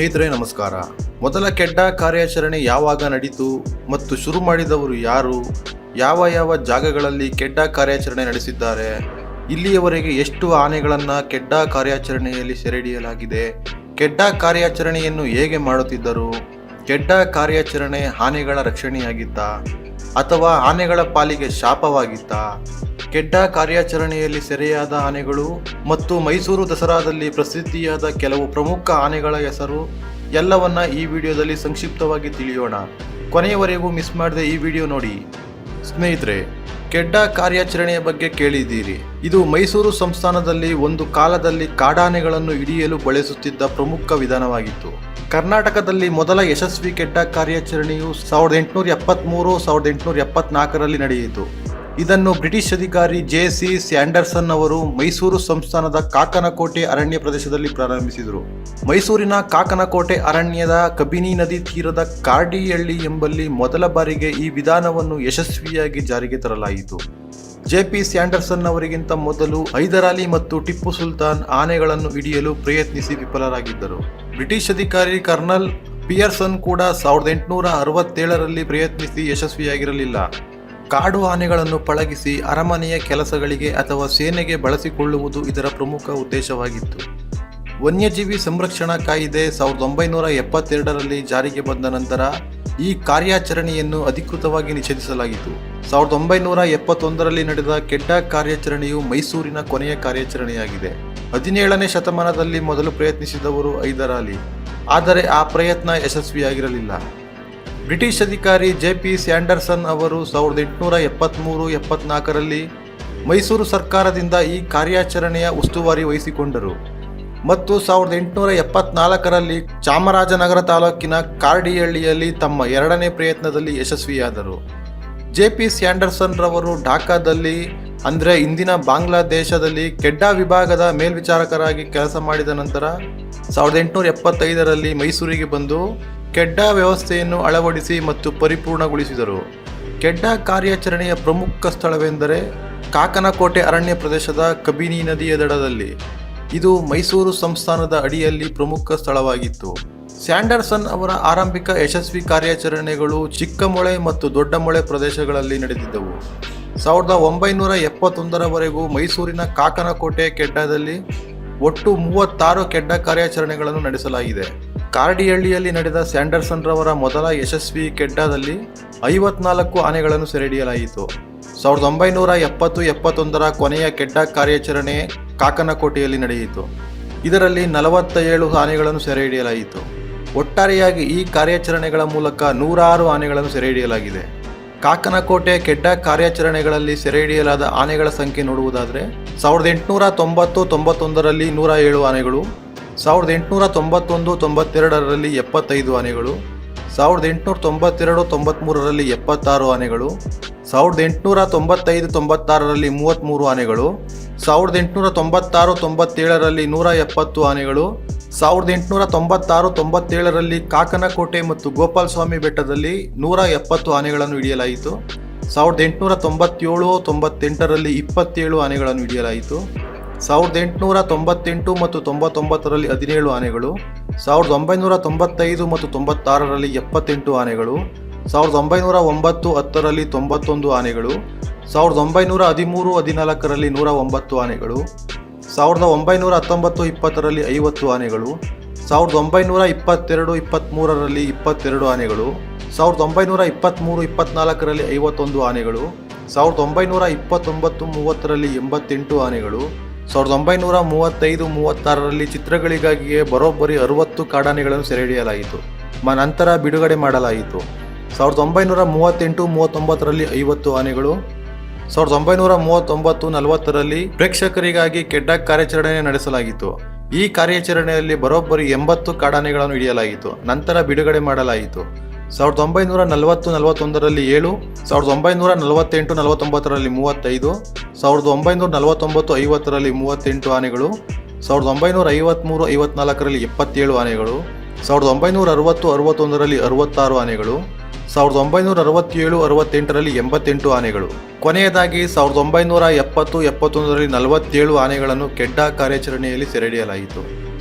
ಸ್ನೇಹಿತರೆ ನಮಸ್ಕಾರ. ಮೊದಲ ಕೆಡ್ಡ ಕಾರ್ಯಾಚರಣೆ ಯಾವಾಗ ನಡೀತು ಮತ್ತು ಶುರು ಮಾಡಿದವರು ಯಾರು, ಯಾವ ಜಾಗಗಳಲ್ಲಿ ಕೆಡ್ಡ ಕಾರ್ಯಾಚರಣೆ ನಡೆಸಿದ್ದಾರೆ, ಇಲ್ಲಿಯವರೆಗೆ ಎಷ್ಟು ಆನೆಗಳನ್ನು ಕೆಡ್ಡ ಕಾರ್ಯಾಚರಣೆಯಲ್ಲಿ ಸೆರೆಹಿಡಿಯಲಾಗಿದೆ, ಕೆಡ್ಡ ಕಾರ್ಯಾಚರಣೆಯನ್ನು ಹೇಗೆ ಮಾಡುತ್ತಿದ್ದರು, ಕೆಡ್ಡ ಕಾರ್ಯಾಚರಣೆ ಆನೆಗಳ ರಕ್ಷಣೆಯಾಗಿತ್ತಾ ಅಥವಾ ಆನೆಗಳ ಪಾಲಿಗೆ ಶಾಪವಾಗಿತ್ತಾ, ಕೆಡ್ಡ ಕಾರ್ಯಾಚರಣೆಯಲ್ಲಿ ಸೆರೆಯಾದ ಆನೆಗಳು ಮತ್ತು ಮೈಸೂರು ದಸರಾದಲ್ಲಿ ಪ್ರಸಿದ್ಧಿಯಾದ ಕೆಲವು ಪ್ರಮುಖ ಆನೆಗಳ ಹೆಸರು ಎಲ್ಲವನ್ನ ಈ ವಿಡಿಯೋದಲ್ಲಿ ಸಂಕ್ಷಿಪ್ತವಾಗಿ ತಿಳಿಯೋಣ. ಕೊನೆಯವರೆಗೂ ಮಿಸ್ ಮಾಡದೆ ಈ ವಿಡಿಯೋ ನೋಡಿ. ಸ್ನೇಹಿತರೆ, ಕೆಡ್ಡ ಕಾರ್ಯಾಚರಣೆಯ ಬಗ್ಗೆ ಕೇಳಿದ್ದೀರಿ. ಇದು ಮೈಸೂರು ಸಂಸ್ಥಾನದಲ್ಲಿ ಒಂದು ಕಾಲದಲ್ಲಿ ಕಾಡಾನೆಗಳನ್ನು ಹಿಡಿಯಲು ಬಳಸುತ್ತಿದ್ದ ಪ್ರಮುಖ ವಿಧಾನವಾಗಿತ್ತು. ಕರ್ನಾಟಕದಲ್ಲಿ ಮೊದಲ ಯಶಸ್ವಿ ಕೆಡ್ಡ ಕಾರ್ಯಾಚರಣೆಯು 1873-1874ರಲ್ಲಿ ನಡೆಯಿತು. ಇದನ್ನು ಬ್ರಿಟಿಷ್ ಅಧಿಕಾರಿ ಜೆ.ಸಿ. ಸ್ಯಾಂಡರ್ಸನ್ ಅವರು ಮೈಸೂರು ಸಂಸ್ಥಾನದ ಕಾಕನಕೋಟೆ ಅರಣ್ಯ ಪ್ರದೇಶದಲ್ಲಿ ಪ್ರಾರಂಭಿಸಿದರು. ಮೈಸೂರಿನ ಕಾಕನಕೋಟೆ ಅರಣ್ಯದ ಕಬಿನಿ ನದಿ ತೀರದ ಕಾರ್ಡಿಹಳ್ಳಿ ಎಂಬಲ್ಲಿ ಮೊದಲ ಬಾರಿಗೆ ಈ ವಿಧಾನವನ್ನು ಯಶಸ್ವಿಯಾಗಿ ಜಾರಿಗೆ ತರಲಾಯಿತು. ಜೆ.ಪಿ. ಸ್ಯಾಂಡರ್ಸನ್ ಅವರಿಗಿಂತ ಮೊದಲು ಹೈದರಾಲಿ ಮತ್ತು ಟಿಪ್ಪು ಸುಲ್ತಾನ್ ಆನೆಗಳನ್ನು ಹಿಡಿಯಲು ಪ್ರಯತ್ನಿಸಿ ವಿಫಲರಾಗಿದ್ದರು. ಬ್ರಿಟಿಷ್ ಅಧಿಕಾರಿ ಕರ್ನಲ್ ಪಿಯರ್ಸನ್ ಕೂಡ 1867ರಲ್ಲಿ ಪ್ರಯತ್ನಿಸಿ ಯಶಸ್ವಿಯಾಗಿರಲಿಲ್ಲ. ಕಾಡು ಆನೆಗಳನ್ನು ಪಳಗಿಸಿ ಅರಮನೆಯ ಕೆಲಸಗಳಿಗೆ ಅಥವಾ ಸೇನೆಗೆ ಬಳಸಿಕೊಳ್ಳುವುದು ಇದರ ಪ್ರಮುಖ ಉದ್ದೇಶವಾಗಿತ್ತು. ವನ್ಯಜೀವಿ ಸಂರಕ್ಷಣಾ ಕಾಯಿದೆ 1972ರಲ್ಲಿ ಜಾರಿಗೆ ಬಂದ ನಂತರ ಈ ಕಾರ್ಯಾಚರಣೆಯನ್ನು ಅಧಿಕೃತವಾಗಿ ನಿಷೇಧಿಸಲಾಗಿತ್ತು. 1971ರಲ್ಲಿ ನಡೆದ ಕೆಡ್ಡ ಕಾರ್ಯಾಚರಣೆಯು ಮೈಸೂರಿನ ಕೊನೆಯ ಕಾರ್ಯಾಚರಣೆಯಾಗಿದೆ. 17ನೇ ಶತಮಾನದಲ್ಲಿ ಮೊದಲು ಪ್ರಯತ್ನಿಸಿದವರು ಹೈದರಾಲಿ, ಆದರೆ ಆ ಪ್ರಯತ್ನ ಯಶಸ್ವಿಯಾಗಿರಲಿಲ್ಲ. ಬ್ರಿಟಿಷ್ ಅಧಿಕಾರಿ ಜೆ.ಪಿ. ಸ್ಯಾಂಡರ್ಸನ್ ಅವರು 1873-74ರಲ್ಲಿ ಮೈಸೂರು ಸರ್ಕಾರದಿಂದ ಈ ಕಾರ್ಯಾಚರಣೆಯ ಉಸ್ತುವಾರಿ ವಹಿಸಿಕೊಂಡರು ಮತ್ತು 1874ರಲ್ಲಿ ಚಾಮರಾಜನಗರ ತಾಲೂಕಿನ ಕಾರ್ಡಿಹಳ್ಳಿಯಲ್ಲಿ ತಮ್ಮ ಎರಡನೇ ಪ್ರಯತ್ನದಲ್ಲಿ ಯಶಸ್ವಿಯಾದರು. ಜೆ.ಪಿ. ಸ್ಯಾಂಡರ್ಸನ್ ರವರು ಢಾಕಾದಲ್ಲಿ, ಅಂದರೆ ಇಂದಿನ ಬಾಂಗ್ಲಾದೇಶದಲ್ಲಿ ಕೆಡ್ಡ ವಿಭಾಗದ ಮೇಲ್ವಿಚಾರಕರಾಗಿ ಕೆಲಸ ಮಾಡಿದ ನಂತರ 1875ರಲ್ಲಿ ಮೈಸೂರಿಗೆ ಬಂದು ಕೆಡ್ಡ ವ್ಯವಸ್ಥೆಯನ್ನು ಅಳವಡಿಸಿ ಮತ್ತು ಪರಿಪೂರ್ಣಗೊಳಿಸಿದರು. ಕೆಡ್ಡ ಕಾರ್ಯಾಚರಣೆಯ ಪ್ರಮುಖ ಸ್ಥಳವೆಂದರೆ ಕಾಕನಕೋಟೆ ಅರಣ್ಯ ಪ್ರದೇಶದ ಕಬಿನಿ ನದಿಯ ದಡದಲ್ಲಿ. ಇದು ಮೈಸೂರು ಸಂಸ್ಥಾನದ ಅಡಿಯಲ್ಲಿ ಪ್ರಮುಖ ಸ್ಥಳವಾಗಿತ್ತು. ಸ್ಯಾಂಡರ್ಸನ್ ಅವರ ಆರಂಭಿಕ ಯಶಸ್ವಿ ಕಾರ್ಯಾಚರಣೆಗಳು ಚಿಕ್ಕಮೊಳೆ ಮತ್ತು ದೊಡ್ಡಮೊಳೆ ಪ್ರದೇಶಗಳಲ್ಲಿ ನಡೆದಿದ್ದವು. 1971ರವರೆಗೂ ಮೈಸೂರಿನ ಕಾಕನಕೋಟೆ ಕೆಡ್ಡದಲ್ಲಿ ಒಟ್ಟು 36 ಕೆಡ್ಡ ಕಾರ್ಯಾಚರಣೆಗಳನ್ನು ನಡೆಸಲಾಗಿದೆ. ಕಾರ್ಡಿಹಳ್ಳಿಯಲ್ಲಿ ನಡೆದ ಸ್ಯಾಂಡರ್ಸನ್ ರವರ ಮೊದಲ ಯಶಸ್ವಿ ಕೆಡ್ಡದಲ್ಲಿ 54 ಆನೆಗಳನ್ನು ಸೆರೆಹಿಡಿಯಲಾಯಿತು. 1970-71ರ ಕೊನೆಯ ಕೆಡ್ಡ ಕಾರ್ಯಾಚರಣೆ ಕಾಕನಕೋಟೆಯಲ್ಲಿ ನಡೆಯಿತು. ಇದರಲ್ಲಿ 47 ಆನೆಗಳನ್ನು ಸೆರೆಹಿಡಿಯಲಾಯಿತು. ಒಟ್ಟಾರೆಯಾಗಿ ಈ ಕಾರ್ಯಾಚರಣೆಗಳ ಮೂಲಕ 106 ಆನೆಗಳನ್ನು ಸೆರೆಹಿಡಿಯಲಾಗಿದೆ. ಕಾಕನಕೋಟೆ ಕೆಡ್ಡ ಕಾರ್ಯಾಚರಣೆಗಳಲ್ಲಿ ಸೆರೆಹಿಡಿಯಲಾದ ಆನೆಗಳ ಸಂಖ್ಯೆ ನೋಡುವುದಾದರೆ 1890-91ರಲ್ಲಿ 107 ಆನೆಗಳು, 1891-92ರಲ್ಲಿ 75 ಆನೆಗಳು, 1892-93ರಲ್ಲಿ 76 ಆನೆಗಳು, 1895-96ರಲ್ಲಿ 33 ಆನೆಗಳು, 1896-97ರಲ್ಲಿ 170 ಆನೆಗಳು, 1896-97ರಲ್ಲಿ ಕಾಕನಕೋಟೆ ಮತ್ತು ಗೋಪಾಲಸ್ವಾಮಿ ಬೆಟ್ಟದಲ್ಲಿ 170 ಆನೆಗಳನ್ನು ಹಿಡಿಯಲಾಯಿತು. 1897-98ರಲ್ಲಿ 27 ಆನೆಗಳನ್ನು ಹಿಡಿಯಲಾಯಿತು. 1898 ಮತ್ತು 99ರಲ್ಲಿ 17 ಆನೆಗಳು, 1995 ಮತ್ತು 96ರಲ್ಲಿ 78 ಆನೆಗಳು, 1909-10ರಲ್ಲಿ 91 ಆನೆಗಳು, 1913-14ರಲ್ಲಿ 109 ಆನೆಗಳು, 1919-20ರಲ್ಲಿ 50 ಆನೆಗಳು, 1922-23ರಲ್ಲಿ 22 ಆನೆಗಳು, 1923-24ರಲ್ಲಿ 51 ಆನೆಗಳು, 1929-30ರಲ್ಲಿ 88 ಆನೆಗಳು, 1935-36ರಲ್ಲಿ ಚಿತ್ರಗಳಿಗಾಗಿಯೇ ಬರೋಬ್ಬರಿ 60 ಕಾಡಾನೆಗಳನ್ನು ಸೆರೆಹಿಡಿಯಲಾಯಿತು. ನಂತರ ಬಿಡುಗಡೆ ಮಾಡಲಾಯಿತು. 1938-39ರಲ್ಲಿ 50 ಆನೆಗಳು, 1939-40ರಲ್ಲಿ ಪ್ರೇಕ್ಷಕರಿಗಾಗಿ ಕೆಡ್ಡ ಕಾರ್ಯಾಚರಣೆ ನಡೆಸಲಾಗಿತ್ತು. ಈ ಕಾರ್ಯಾಚರಣೆಯಲ್ಲಿ ಬರೋಬ್ಬರಿ 80 ಕಾಡಾನೆಗಳನ್ನು ಹಿಡಿಯಲಾಯಿತು. ನಂತರ ಬಿಡುಗಡೆ ಮಾಡಲಾಯಿತು. 1940-41ರಲ್ಲಿ 7, 1948-49ರಲ್ಲಿ 35, 1949-50ರಲ್ಲಿ 38 ಆನೆಗಳು, 1953-54ರಲ್ಲಿ 77 ಆನೆಗಳು, 1960-61ರಲ್ಲಿ 66 ಆನೆಗಳು, 1967-68ರಲ್ಲಿ 88 ಆನೆಗಳು. ಕೊನೆಯದಾಗಿ 1970-71ರಲ್ಲಿ 47 ಆನೆಗಳನ್ನು ಕೆಡ್ಡ ಕಾರ್ಯಾಚರಣೆಯಲ್ಲಿ ಸೆರೆಹಿಡಿಯಲಾಯಿತು.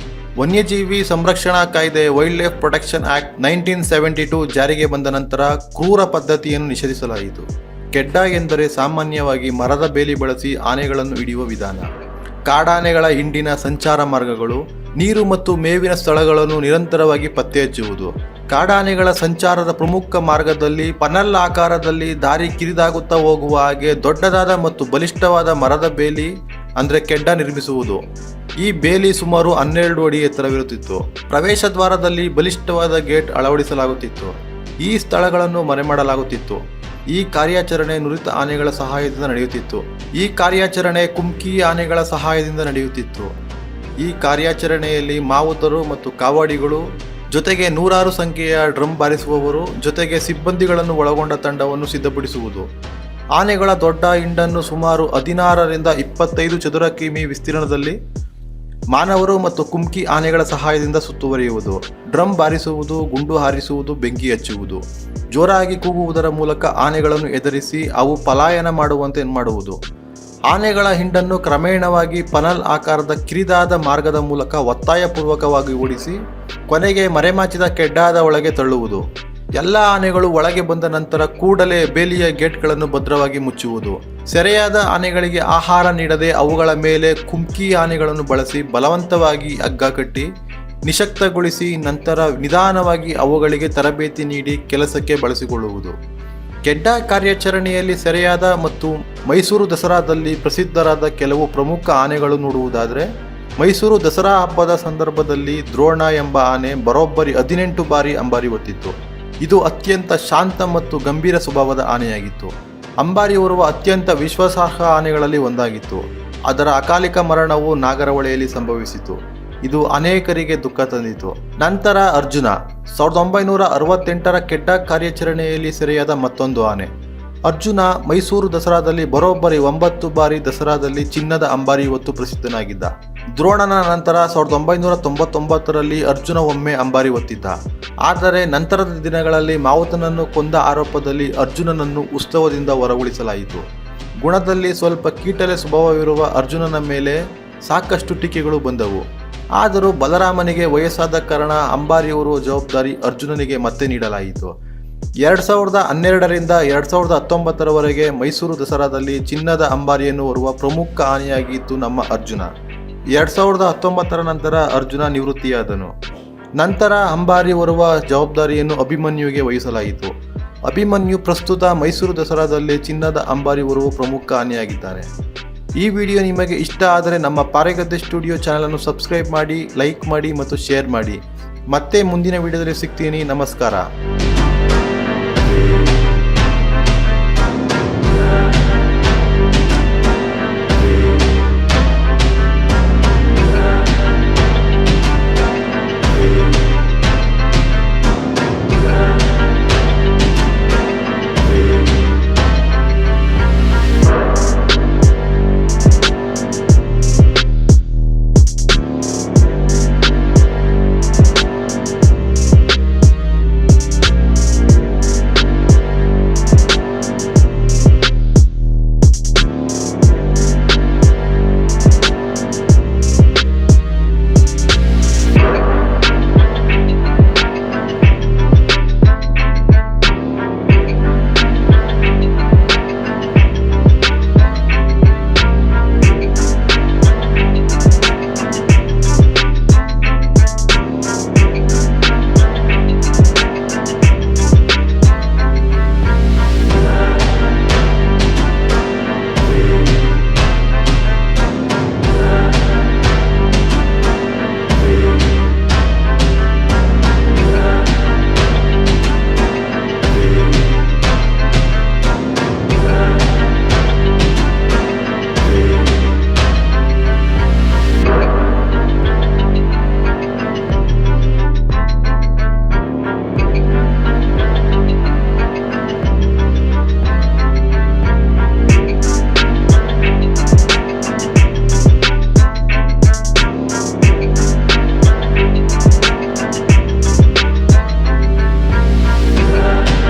ವನ್ಯಜೀವಿ ಸಂರಕ್ಷಣಾ ಕಾಯ್ದೆ ವೈಲ್ಡ್ ಲೈಫ್ ಪ್ರೊಟೆಕ್ಷನ್ ಆಕ್ಟ್ 1972 ಜಾರಿಗೆ ಬಂದ ನಂತರ ಕ್ರೂರ ಪದ್ಧತಿಯನ್ನು ನಿಷೇಧಿಸಲಾಯಿತು. ಕೆಡ್ಡ ಎಂದರೆ ಸಾಮಾನ್ಯವಾಗಿ ಮರದ ಬೇಲಿ ಬಳಸಿ ಆನೆಗಳನ್ನು ಹಿಡಿಯುವ ವಿಧಾನ. ಕಾಡಾನೆಗಳ ಹಿಂಡಿನ ಸಂಚಾರ ಮಾರ್ಗಗಳು, ನೀರು ಮತ್ತು ಮೇವಿನ ಸ್ಥಳಗಳನ್ನು ನಿರಂತರವಾಗಿ ಪತ್ತೆ ಹಚ್ಚುವುದು. ಕಾಡಾನೆಗಳ ಸಂಚಾರದ ಪ್ರಮುಖ ಮಾರ್ಗದಲ್ಲಿ ಪನಲ್ ಆಕಾರದಲ್ಲಿ ದಾರಿ ಕಿರಿದಾಗುತ್ತಾ ಹೋಗುವ ಹಾಗೆ ದೊಡ್ಡದಾದ ಮತ್ತು ಬಲಿಷ್ಠವಾದ ಮರದ ಬೇಲಿ ಅಂದರೆ ಕೆಡ್ಡ ನಿರ್ಮಿಸುವುದು. ಈ ಬೇಲಿ ಸುಮಾರು 12 ಅಡಿ ಎತ್ತರವಿರುತ್ತಿತ್ತು. ಪ್ರವೇಶ ದ್ವಾರದಲ್ಲಿ ಬಲಿಷ್ಠವಾದ ಗೇಟ್ ಅಳವಡಿಸಲಾಗುತ್ತಿತ್ತು. ಈ ಸ್ಥಳಗಳನ್ನು ಮರೆಮಾಡಲಾಗುತ್ತಿತ್ತು. ಈ ಕಾರ್ಯಾಚರಣೆ ನುರಿತ ಆನೆಗಳ ಸಹಾಯದಿಂದ ನಡೆಯುತ್ತಿತ್ತು. ಈ ಕಾರ್ಯಾಚರಣೆ ಕುಮ್ಕಿ ಆನೆಗಳ ಸಹಾಯದಿಂದ ನಡೆಯುತ್ತಿತ್ತು. ಈ ಕಾರ್ಯಾಚರಣೆಯಲ್ಲಿ ಮಾವುತರು ಮತ್ತು ಕಾವಾಡಿಗಳು ಜೊತೆಗೆ 106 ಸಂಖ್ಯೆಯ ಡ್ರಮ್ ಬಾರಿಸುವವರು ಜೊತೆಗೆ ಸಿಬ್ಬಂದಿಗಳನ್ನು ಒಳಗೊಂಡ ತಂಡವನ್ನು ಸಿದ್ಧಪಡಿಸುವುದು. ಆನೆಗಳ ದೊಡ್ಡ ಹಿಂಡನ್ನು ಸುಮಾರು 16 ರಿಂದ 25 ಚದುರ ಕಿಮಿ ವಿಸ್ತೀರ್ಣದಲ್ಲಿ ಮಾನವರು ಮತ್ತು ಕುಮ್ಕಿ ಆನೆಗಳ ಸಹಾಯದಿಂದ ಸುತ್ತುವರಿಯುವುದು. ಡ್ರಮ್ ಬಾರಿಸುವುದು, ಗುಂಡು ಹಾರಿಸುವುದು, ಬೆಂಕಿ ಹಚ್ಚುವುದು, ಜೋರಾಗಿ ಕೂಗುವುದರ ಮೂಲಕ ಆನೆಗಳನ್ನು ಎದುರಿಸಿ ಅವು ಪಲಾಯನ ಮಾಡುವಂತೆ ಮಾಡುವುದು. ಆನೆಗಳ ಹಿಂಡನ್ನು ಕ್ರಮೇಣವಾಗಿ ಪನಲ್ ಆಕಾರದ ಕಿರಿದಾದ ಮಾರ್ಗದ ಮೂಲಕ ಒತ್ತಾಯಪೂರ್ವಕವಾಗಿ ಓಡಿಸಿ ಕೊನೆಗೆ ಮರೆಮಾಚಿದ ಕೆಡ್ಡಾದ ಒಳಗೆ ತಳ್ಳುವುದು. ಎಲ್ಲ ಆನೆಗಳು ಒಳಗೆ ಬಂದ ನಂತರ ಕೂಡಲೇ ಬೇಲಿಯ ಗೇಟ್ಗಳನ್ನು ಭದ್ರವಾಗಿ ಮುಚ್ಚುವುದು. ಸೆರೆಯಾದ ಆನೆಗಳಿಗೆ ಆಹಾರ ನೀಡದೆ ಅವುಗಳ ಮೇಲೆ ಕುಮ್ಕಿ ಆನೆಗಳನ್ನು ಬಳಸಿ ಬಲವಂತವಾಗಿ ಹಗ್ಗ ಕಟ್ಟಿ ನಿಶಕ್ತಗೊಳಿಸಿ ನಂತರ ನಿಧಾನವಾಗಿ ಅವುಗಳಿಗೆ ತರಬೇತಿ ನೀಡಿ ಕೆಲಸಕ್ಕೆ ಬಳಸಿಕೊಳ್ಳುವುದು. ಕೆಡ್ಡ ಕಾರ್ಯಾಚರಣೆಯಲ್ಲಿ ಸೆರೆಯಾದ ಮತ್ತು ಮೈಸೂರು ದಸರಾದಲ್ಲಿ ಪ್ರಸಿದ್ಧರಾದ ಕೆಲವು ಪ್ರಮುಖ ಆನೆಗಳು ನೋಡುವುದಾದರೆ, ಮೈಸೂರು ದಸರಾ ಹಬ್ಬದ ಸಂದರ್ಭದಲ್ಲಿ ದ್ರೋಣ ಎಂಬ ಆನೆ ಬರೋಬ್ಬರಿ 18 ಬಾರಿ ಅಂಬಾರಿ ಹೊತ್ತಿತ್ತು. ಇದು ಅತ್ಯಂತ ಶಾಂತ ಮತ್ತು ಗಂಭೀರ ಸ್ವಭಾವದ ಆನೆಯಾಗಿತ್ತು. ಅಂಬಾರಿ ಹೊರುವ ಅತ್ಯಂತ ವಿಶ್ವಾಸಾರ್ಹ ಆನೆಗಳಲ್ಲಿ ಒಂದಾಗಿತ್ತು. ಅದರ ಅಕಾಲಿಕ ಮರಣವು ನಾಗರಹೊಳೆಯಲ್ಲಿ ಸಂಭವಿಸಿತು. ಇದು ಅನೇಕರಿಗೆ ದುಃಖ ತಂದಿತು. ನಂತರ ಅರ್ಜುನ 1968ರ ಕೆಡ್ಡ ಕಾರ್ಯಾಚರಣೆಯಲ್ಲಿ ಸೆರೆಯಾದ ಮತ್ತೊಂದು ಆನೆ. ಅರ್ಜುನ ಮೈಸೂರು ದಸರಾದಲ್ಲಿ ಬರೋಬ್ಬರಿ 9 ಬಾರಿ ದಸರಾದಲ್ಲಿ ಚಿನ್ನದ ಅಂಬಾರಿ ಹೊತ್ತು ಪ್ರಸಿದ್ಧನಾಗಿದ್ದ. ದ್ರೋಣನ ನಂತರ 1999ರಲ್ಲಿ ಅರ್ಜುನ ಒಮ್ಮೆ ಅಂಬಾರಿ ಹೊತ್ತಿದ್ದ. ಆದರೆ ನಂತರದ ದಿನಗಳಲ್ಲಿ ಮಾವುತನನ್ನು ಕೊಂದ ಆರೋಪದಲ್ಲಿ ಅರ್ಜುನನನ್ನು ಉತ್ಸವದಿಂದ ಹೊರಗುಳಿಸಲಾಯಿತು. ಗುಣದಲ್ಲಿ ಸ್ವಲ್ಪ ಕೀಟಲೆ ಸ್ವಭಾವವಿರುವ ಅರ್ಜುನನ ಮೇಲೆ ಸಾಕಷ್ಟು ಟೀಕೆಗಳು ಬಂದವು. ಆದರೂ ಬಲರಾಮನಿಗೆ ವಯಸ್ಸಾದ ಕಾರಣ ಅಂಬಾರಿ ಹೊರುವ ಜವಾಬ್ದಾರಿ ಅರ್ಜುನನಿಗೆ ಮತ್ತೆ ನೀಡಲಾಯಿತು. 2012ರಿಂದ 2019ರವರೆಗೆ ಮೈಸೂರು ದಸರಾದಲ್ಲಿ ಚಿನ್ನದ ಅಂಬಾರಿಯನ್ನು ಹೊರುವ ಪ್ರಮುಖ ಆನೆಯಾಗಿತ್ತು ನಮ್ಮ ಅರ್ಜುನ. 2019ರ ನಂತರ ಅರ್ಜುನ ನಿವೃತ್ತಿಯಾದನು. ನಂತರ ಅಂಬಾರಿ ಹೊರುವ ಜವಾಬ್ದಾರಿಯನ್ನು ಅಭಿಮನ್ಯುಗೆ ವಹಿಸಲಾಯಿತು. ಅಭಿಮನ್ಯು ಪ್ರಸ್ತುತ ಮೈಸೂರು ದಸರಾದಲ್ಲಿ ಚಿನ್ನದ ಅಂಬಾರಿ ಹೊರುವ ಪ್ರಮುಖ ಆನೆಯಾಗಿದ್ದಾನೆ. ಈ ವಿಡಿಯೋ ನಿಮಗೆ ಇಷ್ಟ ಆದರೆ ನಮ್ಮ ಪಾರೆಗದ್ದೆ ಸ್ಟುಡಿಯೋ ಚಾನಲನ್ನು ಸಬ್ಸ್ಕ್ರೈಬ್ ಮಾಡಿ, ಲೈಕ್ ಮಾಡಿ ಮತ್ತು ಶೇರ್ ಮಾಡಿ. ಮತ್ತೆ ಮುಂದಿನ ವಿಡಿಯೋದಲ್ಲಿ ಸಿಗ್ತೀನಿ. ನಮಸ್ಕಾರ.